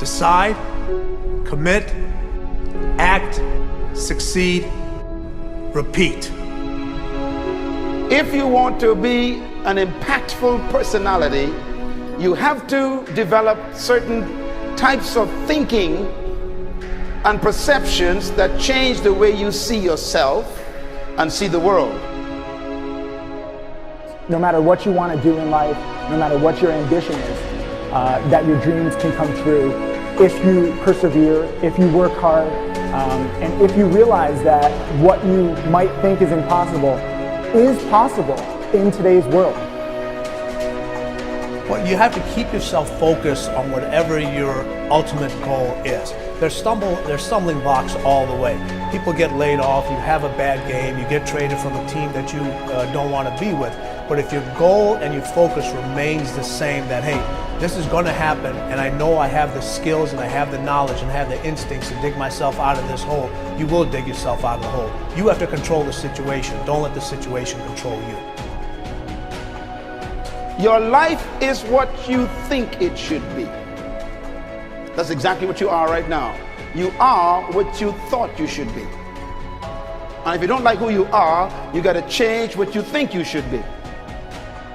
Decide, commit, act, succeed, repeat. If you want to be an impactful personality, you have to develop certain types of thinking and perceptions that change the way you see yourself and see the world. No matter what you want to do in life, no matter what your ambition is, that your dreams can come true if you persevere, if you work hard, and if you realize that what you might think is impossible is possible in today's world. Well, you have to keep yourself focused on whatever your ultimate goal is. There's stumbling blocks all the way. People get laid off, you have a bad game, you get traded from a team that you don't want to be with. But if your goal and your focus remains the same, that hey, this is going to happen, and I know I have the skills and I have the knowledge and I have the instincts to dig myself out of this hole, you will dig yourself out of the hole. You have to control the situation. Don't let the situation control you. Your life is what you think it should be. That's exactly what you are right now. You are what you thought you should be. And if you don't like who you are, you got to change what you think you should be.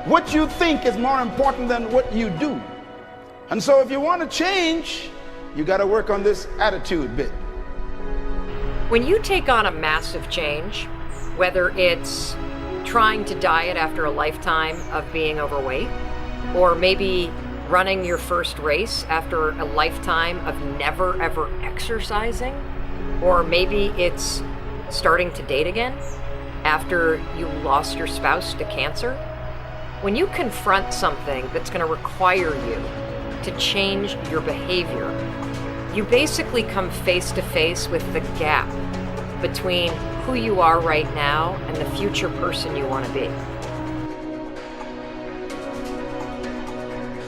What you think is more important than what you do. And so if you want to change, you got to work on this attitude bit. When you take on a massive change, whether it's trying to diet after a lifetime of being overweight, or maybe running your first race after a lifetime of never ever exercising, or maybe it's starting to date again after you lost your spouse to cancer. When you confront something that's going to require you to change your behavior, you basically come face to face with the gap between who you are right now and the future person you want to be.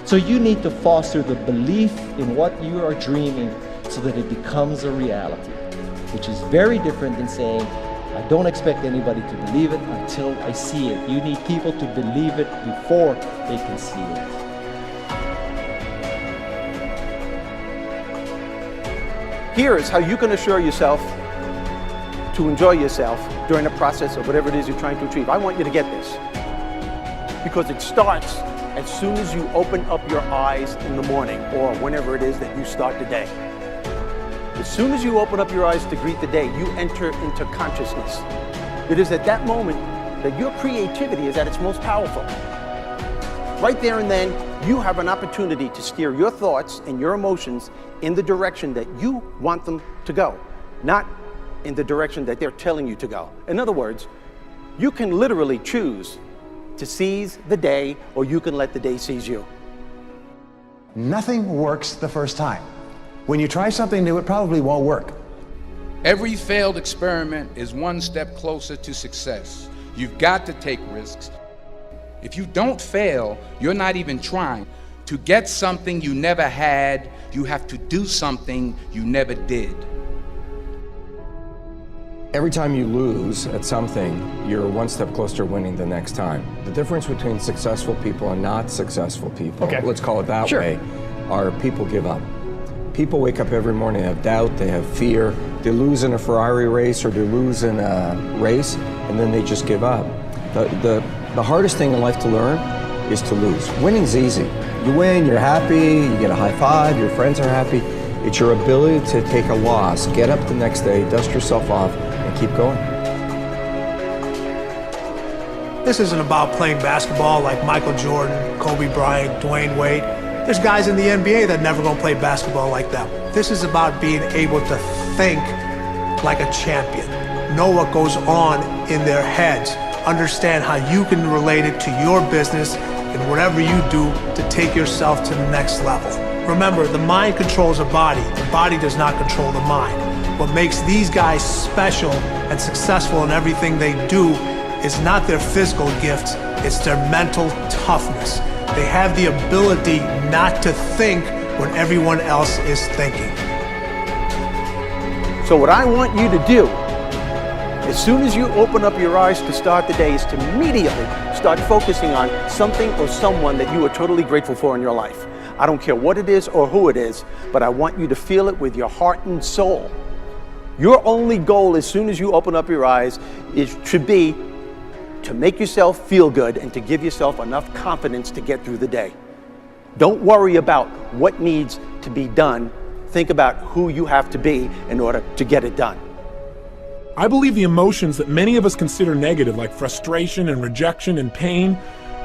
So you need to foster the belief in what you are dreaming so that it becomes a reality, which is very different than saying, I don't expect anybody to believe it until I see it. You need people to believe it before they can see it. Here is how you can assure yourself to enjoy yourself during the process of whatever it is you're trying to achieve. I want you to get this, because it starts as soon as you open up your eyes in the morning or whenever it is that you start the day. As soon as you open up your eyes to greet the day, you enter into consciousness. It is at that moment that your creativity is at its most powerful. Right there and then, you have an opportunity to steer your thoughts and your emotions in the direction that you want them to go, not in the direction that they're telling you to go. In other words, you can literally choose to seize the day, or you can let the day seize you. Nothing works the first time. When you try something new, it probably won't work. Every failed experiment is one step closer to success. You've got to take risks. If you don't fail, you're not even trying. To get something you never had, you have to do something you never did. Every time you lose at something, you're one step closer to winning the next time. The difference between successful people and not successful people, let's call it that way, are people give up. People wake up every morning, have doubt, they have fear, they lose in a Ferrari race or they lose in a race, and then they just give up. The hardest thing in life to learn is to lose. Winning's easy. You win, you're happy, you get a high five, your friends are happy. It's your ability to take a loss, get up the next day, dust yourself off, and keep going. This isn't about playing basketball like Michael Jordan, Kobe Bryant, Dwayne Wade. There's guys in the NBA that never gonna play basketball like them. This is about being able to think like a champion, know what goes on in their heads, understand how you can relate it to your business and whatever you do to take yourself to the next level. Remember, the mind controls the body does not control the mind. What makes these guys special and successful in everything they do is not their physical gifts, it's their mental toughness. They have the ability not to think when everyone else is thinking. So what I want you to do, as soon as you open up your eyes to start the day, is to immediately start focusing on something or someone that you are totally grateful for in your life. I don't care what it is or who it is, but I want you to feel it with your heart and soul. Your only goal as soon as you open up your eyes should be to make yourself feel good and to give yourself enough confidence to get through the day. Don't worry about what needs to be done. Think about who you have to be in order to get it done. I believe the emotions that many of us consider negative, like frustration and rejection and pain,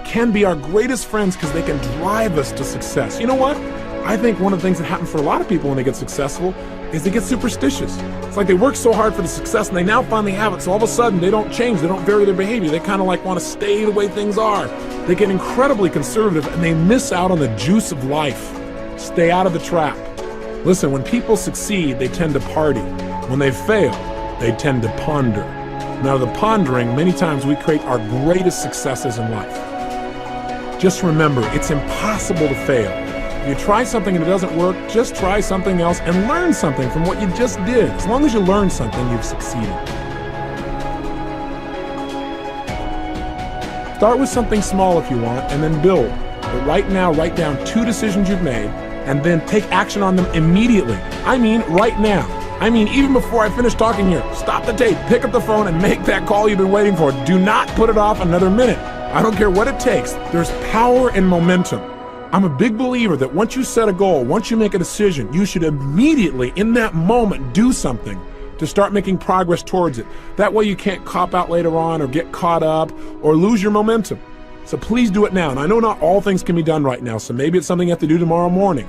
can be our greatest friends because they can drive us to success. You know what? I think one of the things that happens for a lot of people when they get successful is they get superstitious. It's like they work so hard for the success and they now finally have it, so all of a sudden they don't change, they don't vary their behavior, they kind of like want to stay the way things are. They get incredibly conservative and they miss out on the juice of life. Stay out of the trap. Listen, when people succeed, they tend to party. When they fail, they tend to ponder. Now, the pondering, many times we create our greatest successes in life. Just remember, it's impossible to fail. If you try something and it doesn't work, just try something else and learn something from what you just did. As long as you learn something, you've succeeded. Start with something small if you want, and then build. But right now, write down 2 decisions you've made, and then take action on them immediately. I mean, right now. I mean, even before I finish talking here, stop the tape, pick up the phone, and make that call you've been waiting for. Do not put it off another minute. I don't care what it takes. There's power in momentum. I'm a big believer that once you set a goal, once you make a decision, you should immediately, in that moment, do something to start making progress towards it. That way you can't cop out later on or get caught up or lose your momentum. So please do it now. And I know not all things can be done right now, so maybe it's something you have to do tomorrow morning.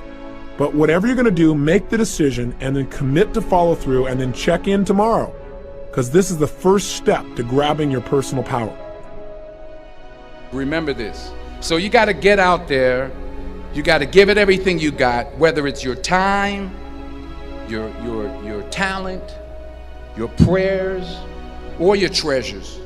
But whatever you're going to do, make the decision and then commit to follow through and then check in tomorrow. Because this is the first step to grabbing your personal power. Remember this. So you got to get out there. You got to give it everything you got, whether it's your time, your talent, your prayers, or your treasures.